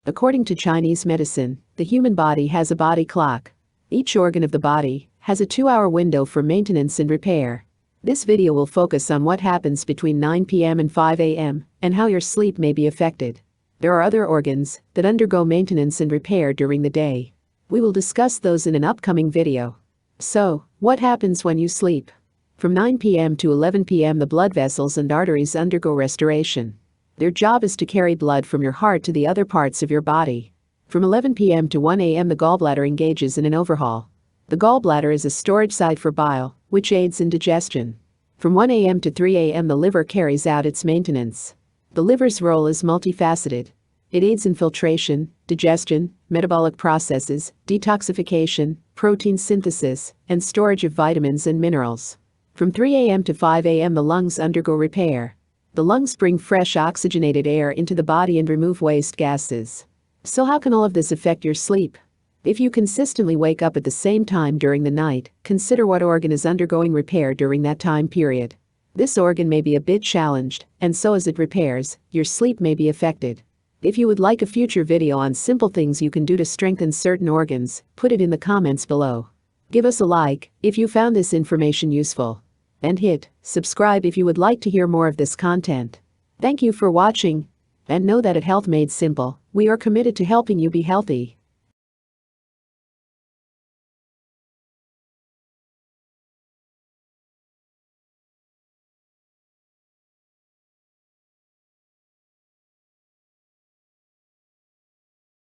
According to Chinese medicine, the human body has a body clock. Each organ of the body has a 2-hour window for maintenance and repair. This video will focus on what happens between 9 p.m. and 5 a.m. and how your sleep may be affected. There are other organs that undergo maintenance and repair during the day. We will discuss those in an upcoming video. So, what happens when you sleep? From 9 p.m. to 11 p.m. the blood vessels and arteries undergo restoration. Their job is to carry blood from your heart to the other parts of your body. From 11 p.m. to 1 a.m. the gallbladder engages in an overhaul. The gallbladder is a storage site for bile, which aids in digestion. From 1 a.m. to 3 a.m. the liver carries out its maintenance. The liver's role is multifaceted. It aids in filtration, digestion, metabolic processes, detoxification, protein synthesis, and storage of vitamins and minerals. From 3 a.m. to 5 a.m. the lungs undergo repair. The lungs bring fresh oxygenated air into the body and remove waste gases. So how can all of this affect your sleep? If you consistently wake up at the same time during the night, consider what organ is undergoing repair during that time period. This organ may be a bit challenged, and so as it repairs, your sleep may be affected. If you would like a future video on simple things you can do to strengthen certain organs, put it in the comments below. Give us a like if you found this information useful. And hit subscribe if you would like to hear more of this content. Thank you for watching. And know that at Health Made Simple, we are committed to helping you be healthy.